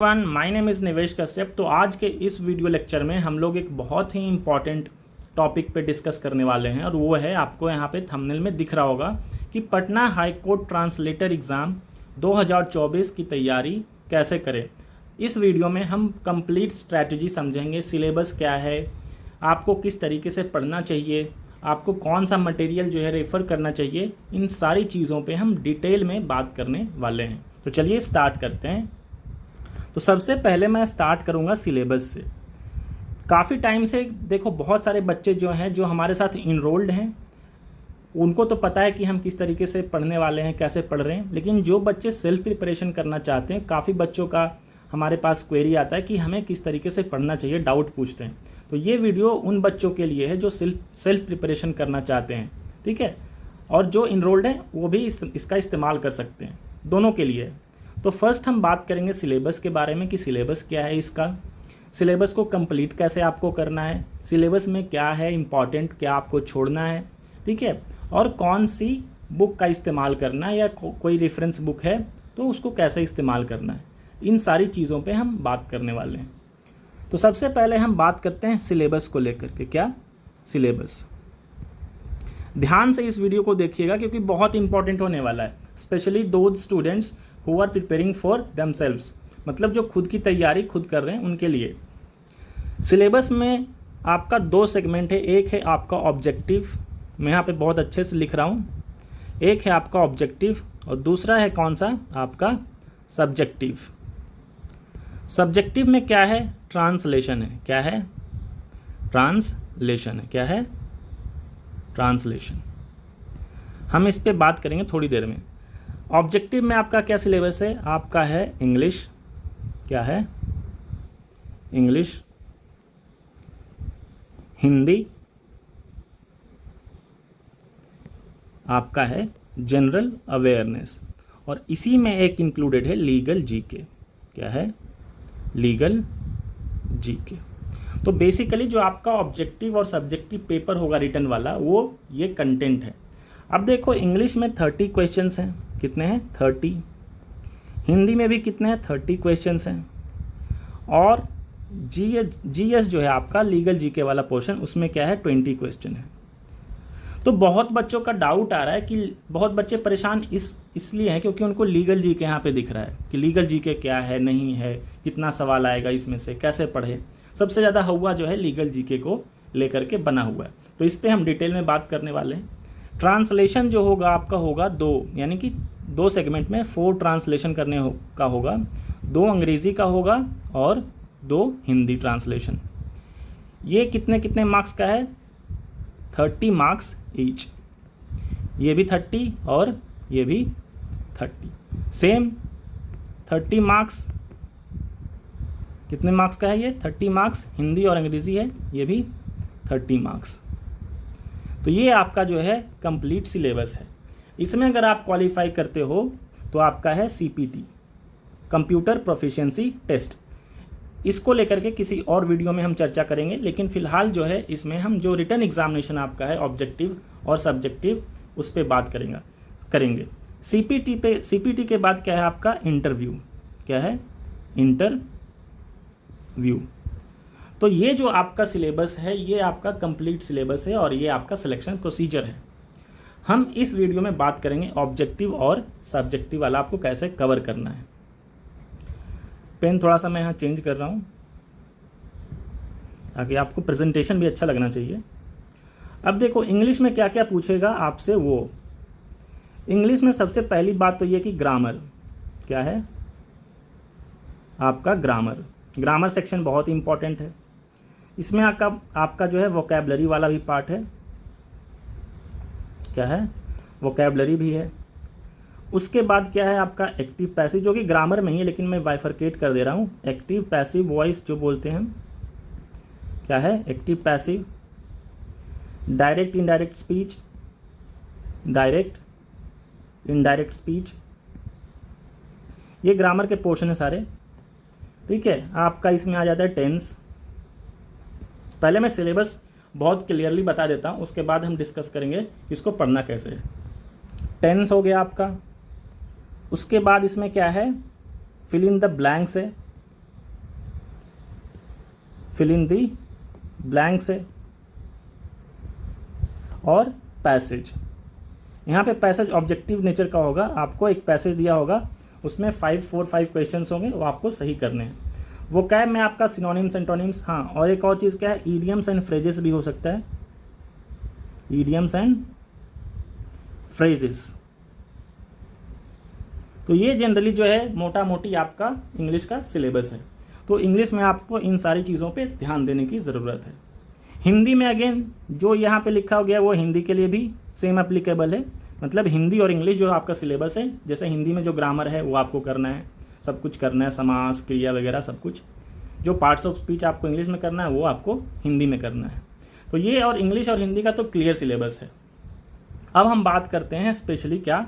My name is निवेश कश्यप। तो आज के इस वीडियो लेक्चर में हम लोग एक बहुत ही इम्पॉर्टेंट टॉपिक पे डिस्कस करने वाले हैं और वो है, आपको यहाँ पे थंबनेल में दिख रहा होगा कि Patna high court translator exam 2024 की तैयारी कैसे करें। इस वीडियो में हम कंप्लीट स्ट्रैटेजी समझेंगे, सिलेबस क्या है, आपको किस तरीके से पढ़ना चाहिए, आपको कौन सा मटेरियल जो है रेफ़र करना चाहिए, इन सारी चीज़ों पे हम डिटेल में बात करने वाले हैं। तो चलिए स्टार्ट करते हैं। तो सबसे पहले मैं स्टार्ट करूंगा सिलेबस से। काफ़ी टाइम से देखो, बहुत सारे बच्चे जो हैं जो हमारे साथ इनरोल्ड हैं उनको तो पता है कि हम किस तरीके से पढ़ने वाले हैं, कैसे पढ़ रहे हैं। लेकिन जो बच्चे सेल्फ प्रिपरेशन करना चाहते हैं, काफ़ी बच्चों का हमारे पास क्वेरी आता है कि हमें किस तरीके से पढ़ना चाहिए, डाउट पूछते हैं। तो ये वीडियो उन बच्चों के लिए है जो सेल्फ प्रिपरेशन करना चाहते हैं, ठीक है, और जो इनरोल्ड हैं वो भी इसका इस्तेमाल कर सकते हैं, दोनों के लिए। तो फर्स्ट हम बात करेंगे सिलेबस के बारे में कि सिलेबस क्या है इसका, सिलेबस को कंप्लीट कैसे आपको करना है, सिलेबस में क्या है इम्पॉर्टेंट, क्या आपको छोड़ना है, ठीक है, और कौन सी बुक का इस्तेमाल करना है या कोई रेफरेंस बुक है तो उसको कैसे इस्तेमाल करना है। इन सारी चीज़ों पे हम बात करने वाले हैं। तो सबसे पहले हम बात करते हैं सिलेबस को लेकर के। क्या सिलेबस, ध्यान से इस वीडियो को देखिएगा क्योंकि बहुत इंपॉर्टेंट होने वाला है, specially those students who are preparing for themselves, मतलब जो खुद की तैयारी खुद कर रहे हैं उनके लिए। सिलेबस में आपका दो सेगमेंट है, एक है आपका ऑब्जेक्टिव, मैं यहाँ पे बहुत अच्छे से लिख रहा हूँ, एक है आपका ऑब्जेक्टिव और दूसरा है कौन सा, आपका सब्जेक्टिव। सब्जेक्टिव में क्या है, ट्रांसलेशन है। क्या है, ट्रांसलेशन है। क्या है, ट्रांसलेशन। हम इस पे बात करेंगे थोड़ी देर में। ऑब्जेक्टिव में आपका क्या सिलेबस है, आपका है इंग्लिश। क्या है, इंग्लिश, हिंदी, आपका है जनरल अवेयरनेस, और इसी में एक इंक्लूडेड है लीगल जीके। क्या है, लीगल जीके। तो बेसिकली जो आपका ऑब्जेक्टिव और सब्जेक्टिव पेपर होगा रिटन वाला, वो ये कंटेंट है। अब देखो, इंग्लिश में 30 क्वेश्चंस हैं। कितने हैं, 30। हिंदी में भी कितने हैं, 30 क्वेश्चंस हैं। और जीएस जो है आपका लीगल जीके वाला पोर्शन, उसमें क्या है, 20 क्वेश्चन है। तो बहुत बच्चों का डाउट आ रहा है कि बहुत बच्चे परेशान इसलिए हैं क्योंकि उनको लीगल जीके यहाँ पे दिख रहा है कि लीगल जीके क्या है, नहीं है, कितना सवाल आएगा इसमें से, कैसे पढ़े। सबसे ज़्यादा हवा जो है लीगल जीके को लेकर के बना हुआ है। तो इस पर हम डिटेल में बात करने वाले हैं। ट्रांसलेशन जो होगा आपका होगा 2, यानी कि 2 सेगमेंट में 4 ट्रांसलेशन करने का होगा। 2 अंग्रेज़ी का होगा और 2 हिंदी ट्रांसलेशन। ये कितने कितने मार्क्स का है, 30 मार्क्स ईच। ये भी 30 और ये भी 30, सेम 30 मार्क्स। कितने मार्क्स का है ये, 30 मार्क्स। हिंदी और अंग्रेज़ी है, ये भी 30 मार्क्स। तो ये आपका जो है कंप्लीट सिलेबस है। इसमें अगर आप क्वालिफाई करते हो तो आपका है सीपीटी, कंप्यूटर प्रोफिशिएंसी टेस्ट। इसको लेकर के किसी और वीडियो में हम चर्चा करेंगे, लेकिन फ़िलहाल जो है इसमें हम जो रिटन एग्जामिनेशन आपका है ऑब्जेक्टिव और सब्जेक्टिव, उस पर बात करेंगे। सीपीटी के बाद क्या है आपका इंटरव्यू। क्या है, इंटरव्यू। तो ये जो आपका सिलेबस है, ये आपका कंप्लीट सिलेबस है और ये आपका सिलेक्शन प्रोसीजर है। हम इस वीडियो में बात करेंगे ऑब्जेक्टिव और सब्जेक्टिव वाला आपको कैसे कवर करना है। पेन थोड़ा सा मैं यहाँ चेंज कर रहा हूँ ताकि आपको प्रेजेंटेशन भी अच्छा लगना चाहिए। अब देखो, इंग्लिश में क्या क्या पूछेगा आपसे वो। इंग्लिश में सबसे पहली बात तो ये कि ग्रामर। क्या है, आपका ग्रामर। ग्रामर सेक्शन बहुत इंपॉर्टेंट है। इसमें आपका जो है वोकैबलरी वाला भी पार्ट है। क्या है, वोकैबलरी भी है। उसके बाद क्या है आपका एक्टिव पैसिव, जो कि ग्रामर में ही है लेकिन मैं बाइफरकेट कर दे रहा हूँ। एक्टिव पैसिव वॉइस जो बोलते हैं हम। क्या है, active passive. Direct indirect speech, direct indirect speech, ये ग्रामर के पोर्शन है सारे, ठीक है। आपका इसमें आ जाता है टेंस। पहले मैं सिलेबस बहुत क्लियरली बता देता हूँ, उसके बाद हम डिस्कस करेंगे कि इसको पढ़ना कैसे है। टेंस हो गया आपका। उसके बाद इसमें क्या है, फिल इन द ब्लैंक्स है, फिल इन दी ब्लैंक्स है, और पैसेज। यहाँ पे पैसेज ऑब्जेक्टिव नेचर का होगा, आपको एक पैसेज दिया होगा, उसमें 5 क्वेश्चंस होंगे, वो आपको सही करने हैं। वो कैब में आपका सिनोनिम्स एंटोनिम्स, हाँ, और एक और चीज़ क्या है, ईडियम्स एंड फ्रेजेस भी हो सकता है, ईडियम्स एंड फ्रेजेस। तो ये जनरली जो है मोटा मोटी आपका इंग्लिश का सिलेबस है। तो इंग्लिश में आपको इन सारी चीज़ों पे ध्यान देने की ज़रूरत है। हिंदी में अगेन जो यहाँ पे लिखा हो गया वो हिंदी के लिए भी सेम एप्लीकेबल है, मतलब हिंदी और इंग्लिश जो आपका सिलेबस है, जैसे हिंदी में जो ग्रामर है वो आपको करना है, सब कुछ करना है, समास क्रिया वगैरह सब कुछ। जो पार्ट्स ऑफ स्पीच आपको इंग्लिश में करना है वो आपको हिंदी में करना है। तो ये और इंग्लिश और हिंदी का तो क्लियर सिलेबस है। अब हम बात करते हैं स्पेशली क्या,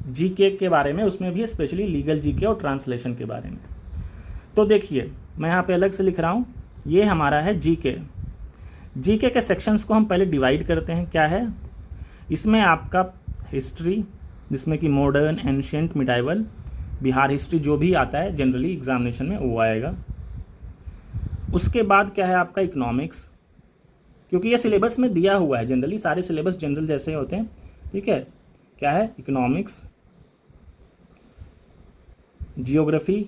जीके के बारे में, उसमें भी स्पेशली लीगल जीके और ट्रांसलेशन के बारे में। तो देखिए मैं यहाँ पे अलग से लिख रहा हूँ, ये हमारा है जीके। जीके के सेक्शंस को हम पहले डिवाइड करते हैं। क्या है इसमें, आपका हिस्ट्री, जिसमें कि modern, ancient, medieval, Bihar history जो भी आता है जनरली एग्जामिनेशन में वो आएगा। उसके बाद क्या है आपका इकोनॉमिक्स, क्योंकि ये सिलेबस में दिया हुआ है, जनरली सारे सिलेबस जनरल जैसे होते हैं, ठीक है। क्या है इकोनॉमिक्स, जियोग्राफी,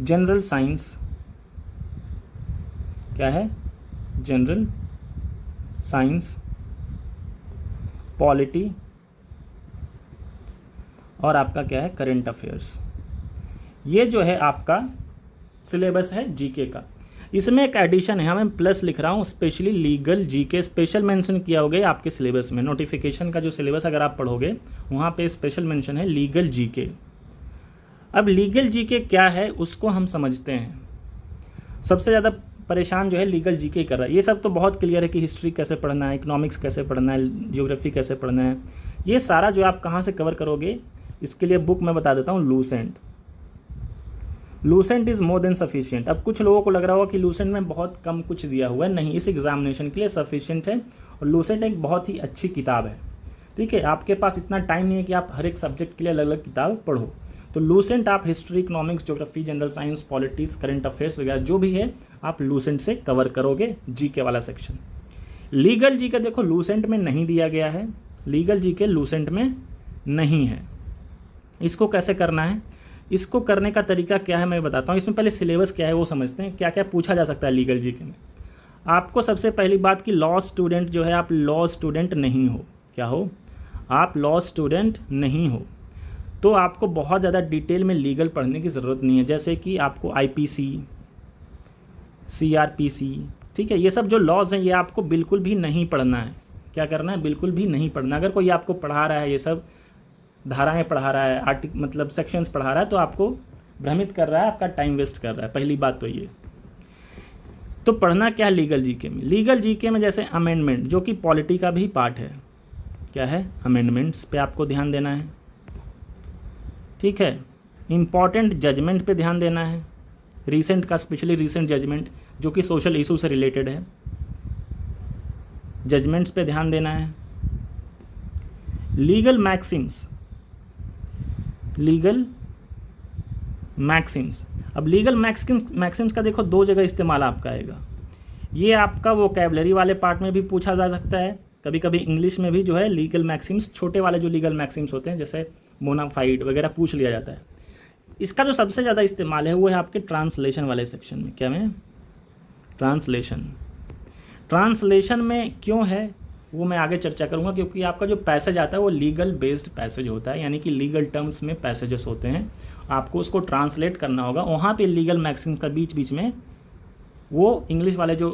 जनरल साइंस, क्या है जनरल साइंस, पॉलिटी, और आपका क्या है करंट अफेयर्स। ये जो है आपका सिलेबस है जीके का। इसमें एक एडिशन है, मैं प्लस लिख रहा हूँ, specially legal GK special mention किया होगा आपके सिलेबस में। नोटिफिकेशन का जो सिलेबस अगर आप पढ़ोगे वहाँ पे स्पेशल मेंशन है लीगल जीके। अब लीगल जीके क्या है उसको हम समझते हैं। सबसे ज़्यादा परेशान जो है लीगल जीके कर रहा है। ये सब तो बहुत क्लियर है कि हिस्ट्री कैसे पढ़ना है, इकोनॉमिक्स कैसे पढ़ना है, जियोग्राफी कैसे पढ़ना है, ये सारा जो आप कहाँ से कवर करोगे, इसके लिए बुक मैं बता देता हूँ, Lucent. Lucent is more than sufficient. अब कुछ लोगों को लग रहा होगा कि लूसेंट में बहुत कम कुछ दिया हुआ है, नहीं, इस एग्जामिनेशन के लिए सफिशिएंट है। और लूसेंट एक बहुत ही अच्छी किताब है, ठीक है। आपके पास इतना टाइम नहीं है कि आप हर एक सब्जेक्ट के लिए अलग अलग किताब पढ़ो, तो लूसेंट आप history, economics, geography, general science, politics, current affairs वगैरह जो भी है आप लूसेंट से कवर करोगे जीके वाला सेक्शन। लीगल जीके देखो लूसेंट में नहीं दिया गया है, लीगल जीके लूसेंट में नहीं है। इसको कैसे करना है, इसको करने का तरीका क्या है मैं बताता हूँ। इसमें पहले सिलेबस क्या है वो समझते हैं, क्या क्या पूछा जा सकता है लीगल जीके में। आपको सबसे पहली बात कि लॉ स्टूडेंट जो है, आप लॉ स्टूडेंट नहीं हो। क्या हो आप? लॉ स्टूडेंट नहीं हो, तो आपको बहुत ज़्यादा डिटेल में लीगल पढ़ने की ज़रूरत नहीं है। जैसे कि आपको आईपीसी, सीआरपीसी, ठीक है, ये सब जो लॉज हैं ये आपको बिल्कुल भी नहीं पढ़ना है। क्या करना है? बिल्कुल भी नहीं पढ़ना। अगर कोई आपको पढ़ा रहा है, ये सब धाराएं पढ़ा रहा है, मतलब सेक्शंस पढ़ा रहा है, तो आपको भ्रमित कर रहा है, आपका टाइम वेस्ट कर रहा है। पहली बात तो ये। तो पढ़ना क्या है लीगल जीके में? लीगल जीके में जैसे अमेंडमेंट, जो कि पॉलिटी का भी पार्ट है। क्या है? अमेंडमेंट्स पे आपको ध्यान देना है, ठीक है। इम्पॉर्टेंट जजमेंट पे ध्यान देना है, रीसेंट का, स्पेशली रीसेंट जजमेंट जो कि सोशल इशू से रिलेटेड है, जजमेंट्स पे ध्यान देना है। Legal Maxim's, legal Maxim's. अब लीगल मैक्सिम्स का देखो दो जगह इस्तेमाल आपका आएगा। ये आपका वोकैबुलरी वाले पार्ट में भी पूछा जा सकता है, कभी कभी इंग्लिश में भी जो है लीगल मैक्सिम्स, छोटे वाले जो लीगल मैक्सिम्स होते हैं जैसे बोनाफाइड वगैरह पूछ लिया जाता है। इसका जो सबसे ज़्यादा इस्तेमाल है वो है आपके ट्रांसलेशन वाले सेक्शन में। क्या में? ट्रांसलेशन। ट्रांसलेशन में क्यों है वो मैं आगे चर्चा करूंगा, क्योंकि आपका जो पैसेज आता है वो लीगल बेस्ड पैसेज होता है, यानी कि लीगल टर्म्स में पैसेजेस होते हैं, आपको उसको ट्रांसलेट करना होगा। वहाँ पे लीगल मैक्सिम का बीच बीच में वो इंग्लिश वाले जो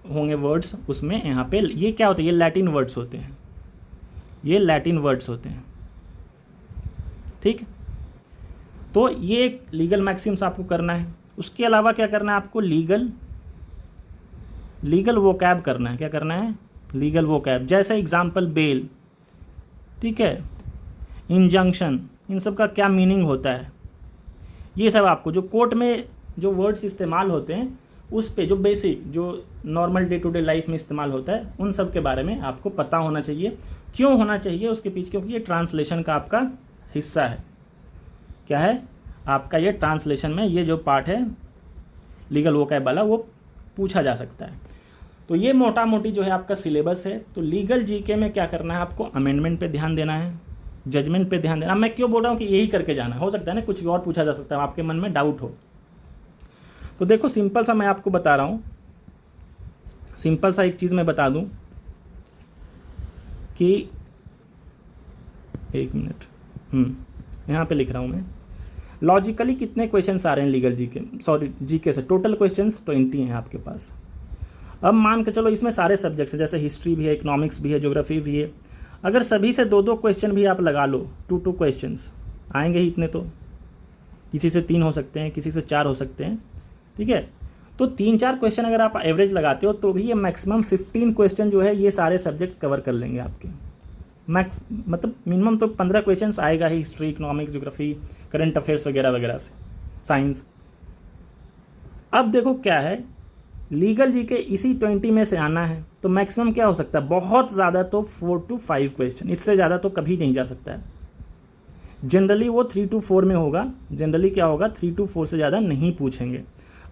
होंगे वर्ड्स, उसमें यहाँ पे ये क्या होता है, ये लैटिन वर्ड्स होते हैं, ये लैटिन वर्ड्स होते हैं, ठीक। तो ये लीगल मैक्सिम्स आपको करना है। उसके अलावा क्या करना है आपको? लीगल वोकैब करना है। क्या करना है? Legal vocab. जैसे एग्जाम्पल बेल, ठीक है, इंजंक्शन, इन सब का क्या मीनिंग होता है, ये सब आपको जो कोर्ट में जो वर्ड्स इस्तेमाल होते हैं उस पे जो बेसिक, जो normal day to day life में इस्तेमाल होता है, उन सब के बारे में आपको पता होना चाहिए। क्यों होना चाहिए उसके पीछे? क्योंकि ये ट्रांसलेशन का आपका हिस्सा है। क्या है? आपका ये ट्रांसलेशन में ये जो पार्ट है लीगल वोकैब वाला वो पूछा जा सकता है। तो ये मोटा मोटी जो है आपका सिलेबस है। तो लीगल जीके में क्या करना है, आपको अमेंडमेंट पे ध्यान देना है, जजमेंट पे ध्यान देना। मैं क्यों बोल रहा हूँ कि यही करके जाना, हो सकता है ना कुछ भी और पूछा जा सकता है, आपके मन में डाउट हो। तो देखो सिंपल सा मैं आपको बता रहा हूँ, सिंपल सा एक चीज़ मैं बता दूँ कि एक मिनट, यहाँ पे लिख रहा हूँ मैं, लॉजिकली कितने क्वेश्चंस आ रहे हैं लीगल जीके से। टोटल क्वेश्चंस 20 हैं आपके पास। अब मान के चलो इसमें सारे सब्जेक्ट्स हैं, जैसे हिस्ट्री भी है, इकोनॉमिक्स भी है, ज्योग्राफी भी है। अगर सभी से 2-2 क्वेश्चन भी आप लगा लो, 2-2 क्वेश्चंस आएंगे ही इतने। तो किसी से 3 हो सकते हैं, किसी से 4 हो सकते हैं, ठीक है। तो 3-4 क्वेश्चन अगर आप एवरेज लगाते हो तो भी ये मैक्सिमम 15 क्वेश्चन जो है ये सारे सब्जेक्ट्स कवर कर लेंगे आपके। मैक्स मतलब मिनिमम तो 15 क्वेश्चंस आएगा ही, history, economics, geography, current affairs वगैरह वगैरह से, साइंस। अब देखो क्या है, लीगल जीके इसी 20 में से आना है तो मैक्सिमम क्या हो सकता है, बहुत ज़्यादा तो 4 to 5 क्वेश्चन, इससे ज़्यादा तो कभी नहीं जा सकता है। जनरली वो 3 to 4 में होगा। जनरली क्या होगा, 3 to 4 से ज़्यादा नहीं पूछेंगे।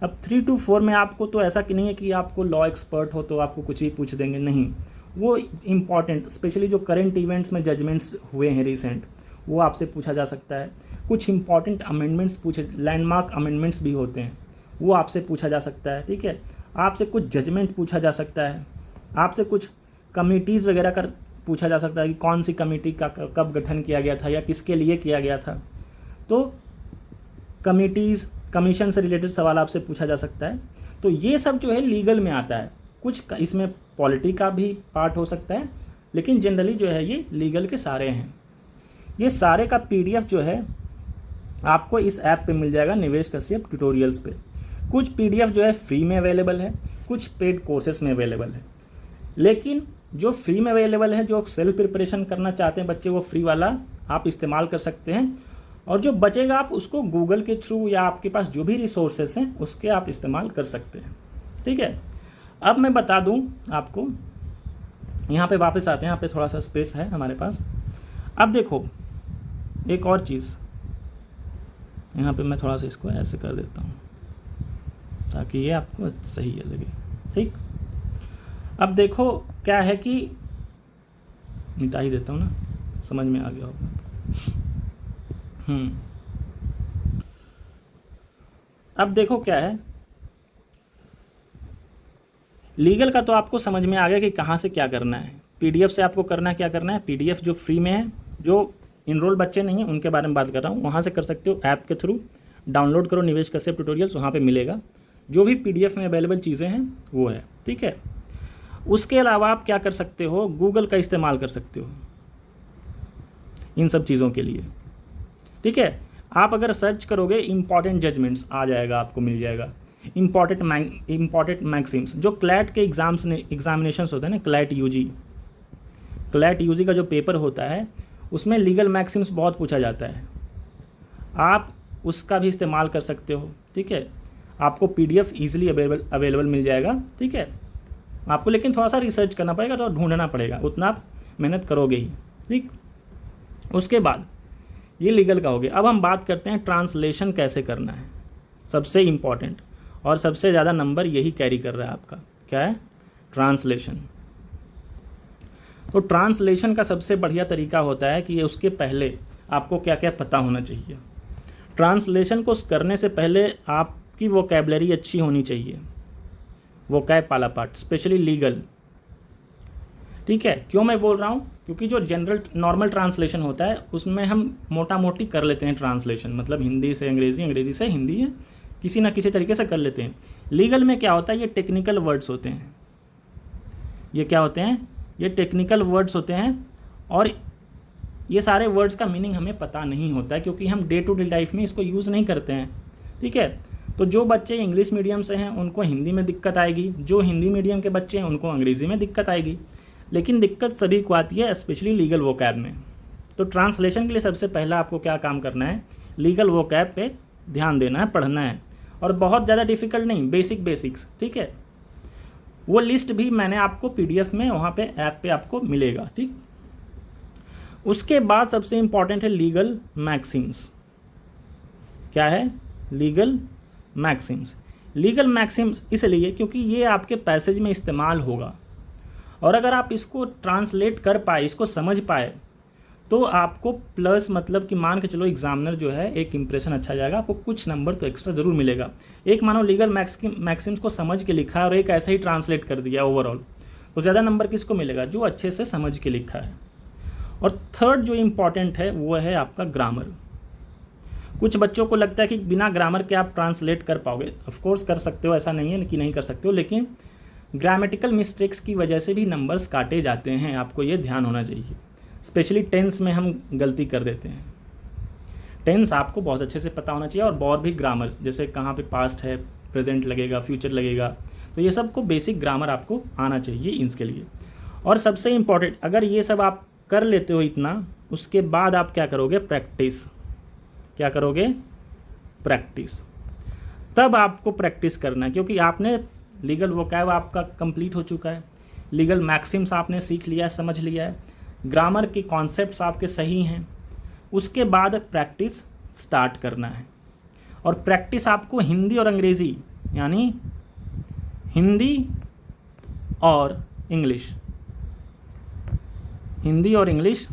अब 3 to 4 में आपको तो ऐसा कि नहीं है कि आपको लॉ एक्सपर्ट हो तो आपको कुछ भी पूछ देंगे, नहीं। वो इम्पॉर्टेंट, स्पेशली जो करंट इवेंट्स में जजमेंट्स हुए हैं रिसेंट, वो आपसे पूछा जा सकता है। कुछ इंपॉर्टेंट अमेंडमेंट्स पूछे, लैंडमार्क अमेंडमेंट्स भी होते हैं, वो आपसे पूछा जा सकता है, ठीक है। आपसे कुछ जजमेंट पूछा जा सकता है, आपसे कुछ कमिटीज़ वगैरह का पूछा जा सकता है कि कौन सी कमेटी का कब गठन किया गया था या किसके लिए किया गया था। तो कमिटीज़, कमीशन से रिलेटेड सवाल आपसे पूछा जा सकता है। तो ये सब जो है लीगल में आता है। कुछ इसमें पॉलिटी का भी पार्ट हो सकता है, लेकिन जनरली जो है ये लीगल के सारे हैं। ये सारे का PDF जो है आपको इस ऐप पे मिल जाएगा, निवेश कश्यप ट्यूटोरियल्स पे। कुछ PDF जो है फ्री में अवेलेबल है, कुछ पेड कोर्सेस में अवेलेबल है। लेकिन जो फ्री में अवेलेबल है, जो सेल्फ प्रिपरेशन करना चाहते हैं बच्चे, वो फ्री वाला आप इस्तेमाल कर सकते हैं, और जो बचेगा आप उसको गूगल के थ्रू या आपके पास जो भी रिसोर्सेस हैं उसके आप इस्तेमाल कर सकते हैं, ठीक है। अब मैं बता दूं आपको, यहाँ पे वापस आते हैं, यहाँ पे थोड़ा सा स्पेस है हमारे पास। अब देखो एक और चीज़, यहाँ पे मैं थोड़ा सा इसको ऐसे कर देता हूँ ताकि ये आपको सही लगे, ठीक। अब देखो क्या है कि मिटा ही देता हूँ ना, समझ में आ गया होगा। अब देखो क्या है, लीगल का तो आपको समझ में आ गया कि कहाँ से क्या करना है। PDF से आपको करना है, क्या करना है, PDF जो फ्री में है, जो इनरोल बच्चे नहीं हैं उनके बारे में बात कर रहा हूँ, वहाँ से कर सकते हो। ऐप के थ्रू डाउनलोड करो निवेश कश्यप ट्यूटोरियल्स, वहाँ पे मिलेगा। जो भी PDF में अवेलेबल चीज़ें हैं वो है, ठीक है। उसके अलावा आप क्या कर सकते हो, गूगल का इस्तेमाल कर सकते हो इन सब चीज़ों के लिए, ठीक है। आप अगर सर्च करोगे इंपॉर्टेंट जजमेंट्स आ जाएगा, आपको मिल जाएगा। इंपॉर्टेंट मैक्सिम्स, जो क्लैट के एग्जामिनेशंस होते हैं ना, क्लैट यूजी का जो पेपर होता है उसमें लीगल मैक्सिम्स बहुत पूछा जाता है। आप उसका भी इस्तेमाल कर सकते हो, ठीक है। आपको PDF ईजिली अवेलेबल मिल जाएगा, ठीक है। आपको लेकिन थोड़ा सा रिसर्च करना पड़ेगा, तो ढूंढना पड़ेगा, उतना आप मेहनत करोगे ही, ठीक। उसके बाद ये लीगल का हो गया। अब हम बात करते हैं ट्रांसलेशन कैसे करना है। सबसे इम्पॉर्टेंट और सबसे ज़्यादा नंबर यही कैरी कर रहा है आपका, क्या है, ट्रांसलेशन। तो ट्रांसलेशन का सबसे बढ़िया तरीका होता है कि उसके पहले आपको क्या क्या पता होना चाहिए। ट्रांसलेशन को करने से पहले आपकी वोकैबलरी अच्छी होनी चाहिए, वोकैब वाला पार्ट, स्पेशली लीगल, ठीक है। क्यों मैं बोल रहा हूँ, क्योंकि जो जनरल नॉर्मल ट्रांसलेशन होता है उसमें हम मोटा मोटी कर लेते हैं ट्रांसलेशन, मतलब हिंदी से अंग्रेज़ी, अंग्रेज़ी से हिंदी है, किसी ना किसी तरीके से कर लेते हैं। लीगल में क्या होता है, ये टेक्निकल वर्ड्स होते हैं। ये क्या होते हैं, ये टेक्निकल वर्ड्स होते हैं, और ये सारे वर्ड्स का मीनिंग हमें पता नहीं होता है क्योंकि हम डे टू डे लाइफ में इसको यूज़ नहीं करते हैं, ठीक है। तो जो बच्चे इंग्लिश मीडियम से हैं उनको हिंदी में दिक्कत आएगी, जो हिंदी मीडियम के बच्चे हैं उनको अंग्रेज़ी में दिक्कत आएगी, लेकिन दिक्कत सभी को आती है, स्पेशली लीगल वोकैब में। तो ट्रांसलेशन के लिए सबसे पहला आपको क्या काम करना है, लीगल वोकैब पे ध्यान देना है, पढ़ना है, और बहुत ज़्यादा डिफिकल्ट नहीं, बेसिक्स, ठीक है। वो लिस्ट भी मैंने आपको PDF में वहाँ पे ऐप पे आपको मिलेगा, ठीक। उसके बाद सबसे इम्पॉर्टेंट है लीगल मैक्सिम्स। क्या है, लीगल मैक्सिम्स। लीगल मैक्सिम्स इसलिए क्योंकि ये आपके पैसेज में इस्तेमाल होगा, और अगर आप इसको ट्रांसलेट कर पाए, इसको समझ पाए, तो आपको प्लस मतलब कि मान के चलो एग्जामिनर जो है एक इंप्रेशन अच्छा जाएगा, आपको कुछ नंबर तो एक्स्ट्रा ज़रूर मिलेगा। एक मानो लीगल मैक्सिम्स को समझ के लिखा है और एक ऐसा ही ट्रांसलेट कर दिया ओवरऑल, तो ज़्यादा नंबर किसको मिलेगा? जो अच्छे से समझ के लिखा है। और थर्ड जो इम्पॉर्टेंट है वो है आपका ग्रामर। कुछ बच्चों को लगता है कि बिना ग्रामर के आप ट्रांसलेट कर पाओगे। ऑफकोर्स कर सकते हो, ऐसा नहीं है कि नहीं कर सकते हो, लेकिन ग्रामेटिकल मिस्टेक्स की वजह से भी नंबर्स काटे जाते हैं, आपको ये ध्यान होना चाहिए। स्पेशली टेंस में हम गलती कर देते हैं। टेंस आपको बहुत अच्छे से पता होना चाहिए, और भी ग्रामर, जैसे कहाँ पे पास्ट है, प्रेजेंट लगेगा, फ्यूचर लगेगा, तो ये सब को बेसिक ग्रामर आपको आना चाहिए इसके लिए। और सबसे इम्पॉर्टेंट, अगर ये सब आप कर लेते हो इतना, उसके बाद आप क्या करोगे? प्रैक्टिस। क्या करोगे? प्रैक्टिस। तब आपको प्रैक्टिस करना है, क्योंकि आपने लीगल वोकैब आपका कंप्लीट हो चुका है, लीगल मैक्सिम्स आपने सीख लिया है, समझ लिया है, ग्रामर के कॉन्सेप्ट्स आपके सही हैं। उसके बाद प्रैक्टिस स्टार्ट करना है, और प्रैक्टिस आपको हिंदी और अंग्रेज़ी, यानी हिंदी और इंग्लिश, हिंदी और इंग्लिश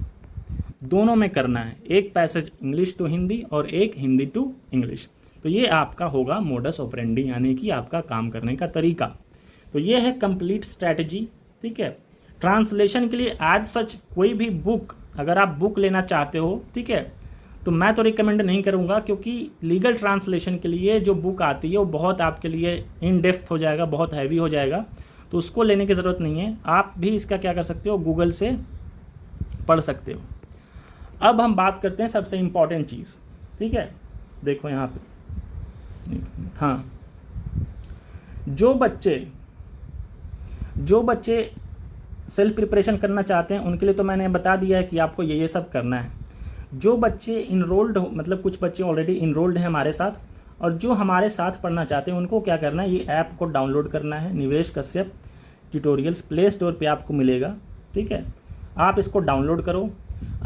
दोनों में करना है। एक पैसेज इंग्लिश टू हिंदी और एक हिंदी टू इंग्लिश। तो ये आपका होगा मोडस ऑपरेंडी, यानी कि आपका काम करने का तरीका। तो ये है कंप्लीट स्ट्रैटेजी। ठीक है, ट्रांसलेशन के लिए एज सच कोई भी बुक, अगर आप बुक लेना चाहते हो, ठीक है, तो मैं तो रिकमेंड नहीं करूँगा, क्योंकि लीगल ट्रांसलेशन के लिए जो बुक आती है वो बहुत आपके लिए इन डेप्थ हो जाएगा, बहुत हैवी हो जाएगा, तो उसको लेने की ज़रूरत नहीं है। आप भी इसका क्या कर सकते हो? गूगल से पढ़ सकते हो। अब हम बात करते हैं सबसे इम्पॉर्टेंट चीज़। ठीक है, देखो यहाँ पे, हाँ, जो बच्चे सेल्फ प्रिपरेशन करना चाहते हैं उनके लिए तो मैंने बता दिया है कि आपको ये सब करना है। जो बच्चे इनरोल्ड, मतलब कुछ बच्चे ऑलरेडी इनरोल्ड हैं हमारे साथ, और जो हमारे साथ पढ़ना चाहते हैं उनको क्या करना है? ये ऐप को डाउनलोड करना है, निवेश कश्यप ट्यूटोरियल्स, प्ले स्टोर पे आपको मिलेगा। ठीक है, आप इसको डाउनलोड करो,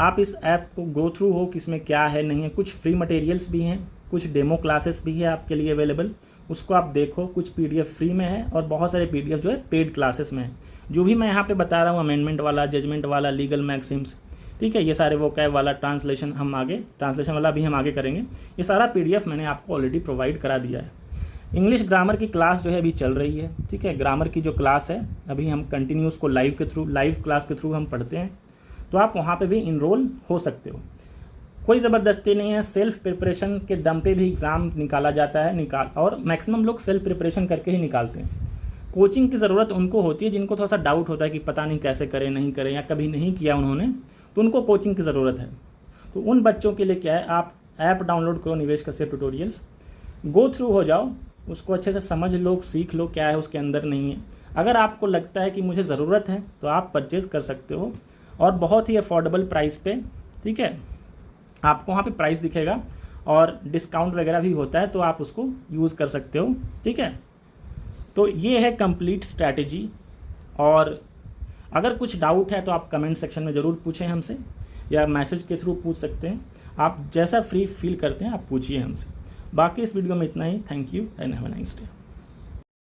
आप इस ऐप को गो थ्रू हो कि इसमें क्या है नहीं है। कुछ फ्री मटेरियल्स भी हैं, कुछ डेमो क्लासेस भी है आपके लिए अवेलेबल, उसको आप देखो। कुछ PDF फ्री में है और बहुत सारे PDF जो है पेड क्लासेस में है। जो भी मैं यहाँ पे बता रहा हूँ, अमेंडमेंट वाला, जजमेंट वाला, लीगल मैक्सिम्स, ठीक है, ये सारे वोकैब वाला, ट्रांसलेशन वाला भी हम आगे करेंगे। ये सारा PDF मैंने आपको ऑलरेडी प्रोवाइड करा दिया है। इंग्लिश ग्रामर की क्लास जो है अभी चल रही है। ठीक है, ग्रामर की जो क्लास है अभी हम कंटिन्यू उसको लाइव क्लास के थ्रू हम पढ़ते हैं, तो आप वहाँ पे भी इनरोल हो सकते हो। कोई ज़बरदस्ती नहीं है, सेल्फ प्रिपरेशन के दम पे भी एग्ज़ाम निकाला जाता है, और मैक्सिमम लोग सेल्फ प्रिपरेशन करके ही निकालते हैं। कोचिंग की ज़रूरत उनको होती है जिनको थोड़ा सा डाउट होता है कि पता नहीं कैसे करें, नहीं करें, या कभी नहीं किया उन्होंने, तो उनको कोचिंग की ज़रूरत है। तो उन बच्चों के लिए क्या है, आप ऐप डाउनलोड करो, निवेश कश्यप ट्यूटोरियल्स, गो थ्रू हो जाओ, उसको अच्छे से समझ लो, सीख लो क्या है उसके अंदर, नहीं है। अगर आपको लगता है कि मुझे ज़रूरत है तो आप परचेज़ कर सकते हो, और बहुत ही अफोर्डेबल प्राइस पे। ठीक है, आपको वहाँ पे प्राइस दिखेगा और डिस्काउंट वगैरह भी होता है, तो आप उसको यूज़ कर सकते हो। ठीक है, तो ये है कंप्लीट स्ट्रैटेजी। और अगर कुछ डाउट है तो आप कमेंट सेक्शन में ज़रूर पूछें हमसे, या मैसेज के थ्रू पूछ सकते हैं। आप जैसा फ्री फील करते हैं आप पूछिए हमसे। बाकी इस वीडियो में इतना ही। Thank you and have a nice day.